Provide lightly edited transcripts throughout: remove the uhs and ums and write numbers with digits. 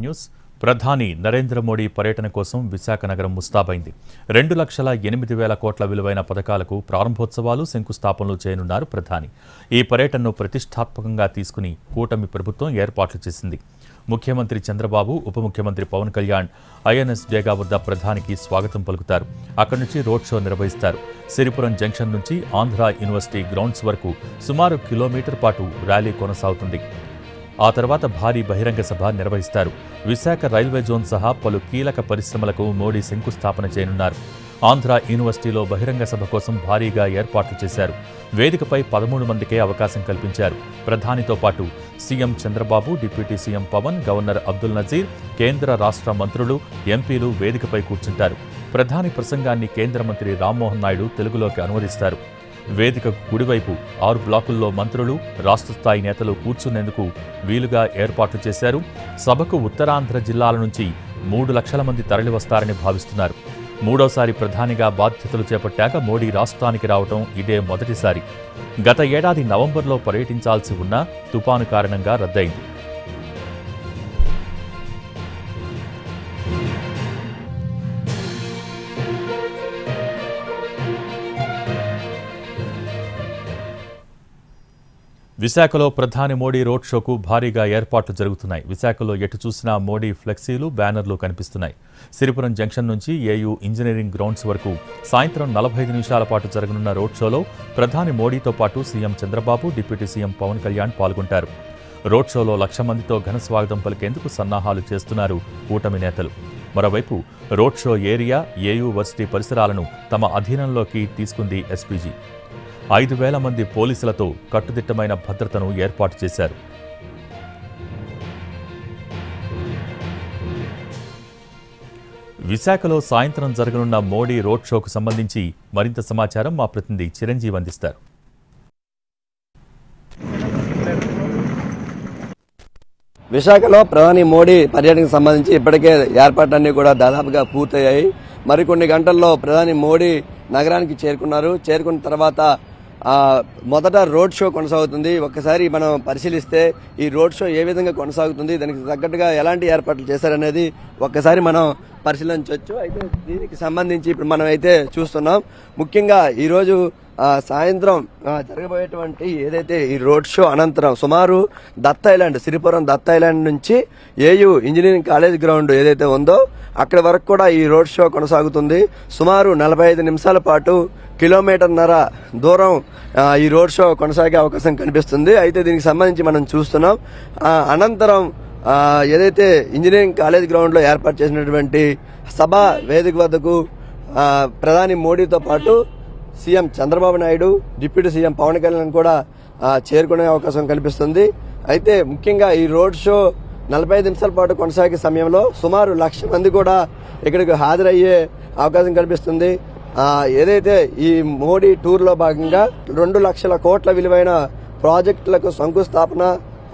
News. ప్రధాని నరేంద్ర మోడీ పర్యటన కోసం విశాఖ నగరం ముస్తాబైంది. 2,08,000 కోట్ల విలువైన పథకాలకు ప్రారంభోత్సవాలు, శంకుస్థాపనలు చేయనున్నారు ప్రధాని. ఈ పర్యటనను ప్రతిష్టాత్మకంగా తీసుకుని కూటమి ప్రభుత్వం ఏర్పాట్లు చేసింది. ముఖ్యమంత్రి చంద్రబాబు, ఉప ముఖ్యమంత్రి పవన్ కళ్యాణ్ ఐఎన్ఎస్ డేగా వద్ద ప్రధానికి స్వాగతం పలుకుతారు. అక్కడి నుంచి రోడ్ షో నిర్వహిస్తారు. సిరిపురం జంక్షన్ నుంచి ఆంధ్ర యూనివర్సిటీ గ్రౌండ్స్ వరకు సుమారు కిలోమీటర్ పాటు ర్యాలీ కొనసాగుతుంది. ఆ తర్వాత భారీ బహిరంగ సభ నిర్వహిస్తారు. విశాఖ రైల్వే జోన్ సహా పలు కీలక పరిశ్రమలకు మోడీ శంకుస్థాపన చేయనున్నారు. ఆంధ్ర యూనివర్సిటీలో బహిరంగ సభ కోసం భారీగా ఏర్పాట్లు చేశారు. వేదికపై 13 మందికే అవకాశం కల్పించారు. ప్రధానితో పాటు CM Chandrababu, deputy CM Pawan, governor Abdul Nazeer, కేంద్ర రాష్ట్ర మంత్రులు, ఎంపీలు వేదికపై కూర్చుంటారు. ప్రధాని ప్రసంగాన్ని కేంద్ర మంత్రి రామ్మోహన్ నాయుడు తెలుగులోకి అనువదిస్తారు. వేదికకు కుడివైపు 6 బ్లాకుల్లో మంత్రులు, రాష్ట్ర స్థాయి నేతలు కూర్చునేందుకు వీలుగా ఏర్పాట్లు చేశారు. సభకు ఉత్తరాంధ్ర జిల్లాల నుంచి 3 లక్షల మంది తరలివస్తారని భావిస్తున్నారు. మూడోసారి ప్రధానిగా బాధ్యతలు చేపట్టాక మోడీ రాష్ట్రానికి రావడం ఇదే మొదటిసారి. గత ఏడాది నవంబర్లో పర్యటించాల్సి ఉన్న తుపాను కారణంగా రద్దయింది. విశాఖలో ప్రధాని మోడీ రోడ్ షోకు భారీగా ఏర్పాట్లు జరుగుతున్నాయి. విశాఖలో ఎటు చూసినా మోడీ ఫ్లెక్సీలు, బ్యానర్లు కనిపిస్తున్నాయి. సిరిపురం జంక్షన్ నుంచి ఏయూ ఇంజనీరింగ్ గ్రౌండ్స్ వరకు సాయంత్రం 45 నిమిషాల పాటు జరగనున్న రోడ్ షోలో ప్రధాని మోడీతో పాటు CM Chandrababu, deputy CM Pawan Kalyan పాల్గొంటారు. రోడ్ షోలో 1,00,000 మందితో ఘన స్వాగతం పలికేందుకు సన్నాహాలు చేస్తున్నారు కూటమి నేతలు. మరోవైపు road show area, AU varsity పరిసరాలను తమ అధీనంలోకి తీసుకుంది ఎస్పీజీ. 5,000 మంది పోలీసులతో కట్టుదిట్టమైన భద్రతను ఏర్పాటు చేశారు. విశాఖలో సాయంత్రం జరగనున్న మోడీ రోడ్ షోకు సంబంధించి మరింత సమాచారం మా ప్రతినిధి చిరంజీవి అందిస్తారు. విశాఖలో ప్రధాని మోడీ పర్యటనకు సంబంధించి ఇప్పటికే ఏర్పాట్లన్నీ కూడా దాదాపుగా పూర్తయ్యాయి. మరికొన్ని గంటల్లో ప్రధాని మోడీ నగరానికి చేరుకున్నారు. చేరుకున్న తర్వాత మొదట రోడ్ షో కొనసాగుతుంది. ఒక్కసారి మనం పరిశీలిస్తే ఈ రోడ్ షో ఏ విధంగా కొనసాగుతుంది, దానికి తగ్గట్టుగా ఎలాంటి ఏర్పాట్లు చేశారనేది ఒక్కసారి మనం పరిశీలించవచ్చు. అయితే దీనికి సంబంధించి ఇప్పుడు మనం అయితే చూస్తున్నాం. ముఖ్యంగా ఈరోజు సాయంత్రం జరగబోయేటువంటి ఏదైతే ఈ రోడ్ షో అనంతరం సుమారు దత్త ఐలాండ్, సిరిపురం దత్త ఐలాండ్ నుంచి ఏయూ ఇంజనీరింగ్ కాలేజ్ గ్రౌండ్ ఏదైతే ఉందో అక్కడి వరకు కూడా ఈ రోడ్ షో కొనసాగుతుంది. సుమారు 45 నిమిషాల పాటు కిలోమీటర్న్నర దూరం ఈ రోడ్ షో కొనసాగే అవకాశం కనిపిస్తుంది. అయితే దీనికి సంబంధించి మనం చూస్తున్నాం. అనంతరం ఏదైతే ఇంజనీరింగ్ కాలేజ్ గ్రౌండ్ లో ఏర్పాటు చేసినటువంటి సభ వేదిక వద్దకు ప్రధాని మోడీతో పాటు CM Chandrababu Naidu, deputy CM Pawan Kalyan కూడా చేరుకునే అవకాశం కనిపిస్తుంది. అయితే ముఖ్యంగా ఈ రోడ్ షో 45 నిమిషాల పాటు కొనసాగే సమయంలో సుమారు 1,00,000 మంది కూడా ఇక్కడికి హాజరయ్యే అవకాశం కనిపిస్తుంది. ఏదైతే ఈ మోడీ టూర్ లో భాగంగా 2 లక్షల కోట్ల విలువైన ప్రాజెక్టులకు శంకుస్థాపన,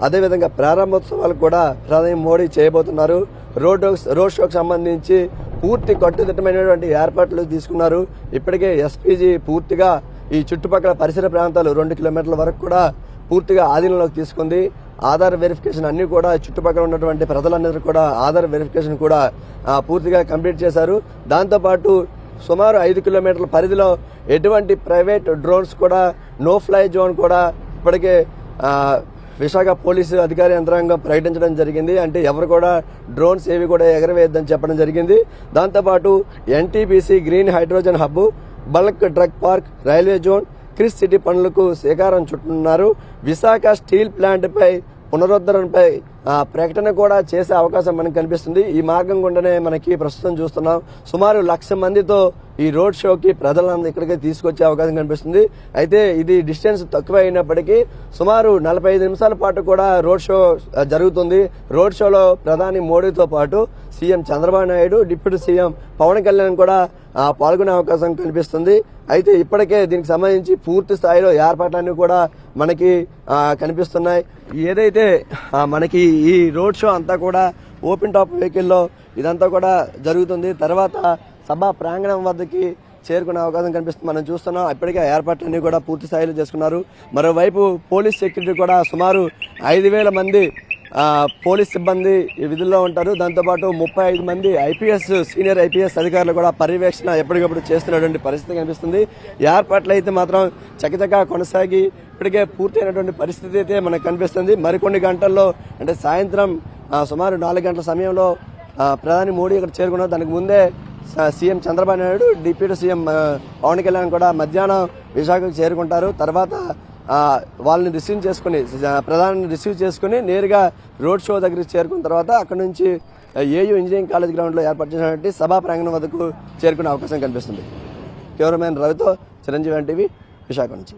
అదేవిధంగా ప్రారంభోత్సవాలు కూడా ప్రధాని మోడీ చేయబోతున్నారు. రోడ్ షోకు సంబంధించి పూర్తి కట్టుదిట్టమైనటువంటి ఏర్పాట్లు తీసుకున్నారు. ఇప్పటికే ఎస్పీజీ పూర్తిగా ఈ చుట్టుపక్కల పరిసర ప్రాంతాలు 2 కిలోమీటర్ల వరకు కూడా పూర్తిగా ఆధీనంలోకి తీసుకుంది. ఆధార్ వెరిఫికేషన్ అన్ని కూడా చుట్టుపక్కల ఉన్నటువంటి ప్రజలందరూ కూడా ఆధార్ వెరిఫికేషన్ కూడా పూర్తిగా కంప్లీట్ చేశారు. దాంతోపాటు సుమారు 5 కిలోమీటర్ల పరిధిలో ఎటువంటి ప్రైవేట్ డ్రోన్స్ కూడా, నో ఫ్లై జోన్ కూడా ఇప్పటికే విశాఖ పోలీసు అధికారి యంత్రాంగం ప్రకటించడం జరిగింది. అంటే ఎవరు కూడా డ్రోన్స్ ఏవి కూడా ఎగరవేయద్దని చెప్పడం జరిగింది. దాంతోపాటు NTPC green hydrogen hub, bulk drug park, railway zone, Chris city పనులకు శ్రీకారం చుట్టనున్నారు. విశాఖ స్టీల్ ప్లాంట్ పై పునరుద్ధరణపై ప్రకటన కూడా చేసే అవకాశం మనకు కనిపిస్తుంది. ఈ మార్గం గుండానే మనకి ప్రస్తుతం చూస్తున్నాం. సుమారు 1,00,000 మందితో ఈ రోడ్ షోకి ప్రజలందరూ ఇక్కడికి తీసుకొచ్చే అవకాశం కనిపిస్తుంది. అయితే ఇది డిస్టెన్స్ తక్కువ అయినప్పటికీ సుమారు 45 నిమిషాల పాటు కూడా రోడ్ షో జరుగుతుంది. రోడ్ షోలో ప్రధాని మోడీతో పాటు CM Chandrababu Naidu, deputy CM Pawan Kalyan కూడా పాల్గొనే అవకాశం కనిపిస్తుంది. అయితే ఇప్పటికే దీనికి సంబంధించి పూర్తి స్థాయిలో ఏర్పాట్లన్నీ కూడా మనకి కనిపిస్తున్నాయి. ఏదైతే మనకి ఈ రోడ్ షో అంతా కూడా ఓపెన్ టాప్ వెహికల్లో ఇదంతా కూడా జరుగుతుంది. తర్వాత సభా ప్రాంగణం వద్దకి చేరుకునే అవకాశం కనిపిస్తుంది. మనం చూస్తున్నాం ఇప్పటికే ఏర్పాట్లన్నీ కూడా పూర్తి స్థాయిలో చేసుకున్నారు. మరోవైపు పోలీస్ సెక్యూరిటీ కూడా సుమారు 5,000 మంది పోలీస్ సిబ్బంది ఈ విధుల్లో ఉంటారు. దాంతోపాటు 35 మంది సీనియర్ ఐపీఎస్ అధికారులు కూడా పర్యవేక్షణ ఎప్పటికప్పుడు చేస్తున్నటువంటి పరిస్థితి కనిపిస్తుంది. ఈ ఏర్పాట్లు అయితే మాత్రం చకచకా కొనసాగి ఇప్పటికే పూర్తయినటువంటి పరిస్థితి అయితే మనకు కనిపిస్తుంది. మరికొన్ని గంటల్లో అంటే సాయంత్రం సుమారు 4 గంటల సమయంలో ప్రధాని మోడీ ఇక్కడ చేరుకున్నారు. దానికి ముందే CM Chandrababu Naidu, deputy CM Pawan Kalyan కూడా మధ్యాహ్నం విశాఖకు చేరుకుంటారు. తర్వాత వాళ్ళని ప్రధాని రిసీవ్ చేసుకుని నేరుగా రోడ్ షో దగ్గరికి చేరుకున్న తర్వాత అక్కడ నుంచి ఏయూ ఇంజనీరింగ్ కాలేజ్ గ్రౌండ్లో ఏర్పాటు చేసినటువంటి సభా ప్రాంగణం వద్దకు చేరుకునే అవకాశం కనిపిస్తుంది. కెమెరామెన్ రవితో చిరంజీవి ఎన్టీవీ విశాఖ నుంచి.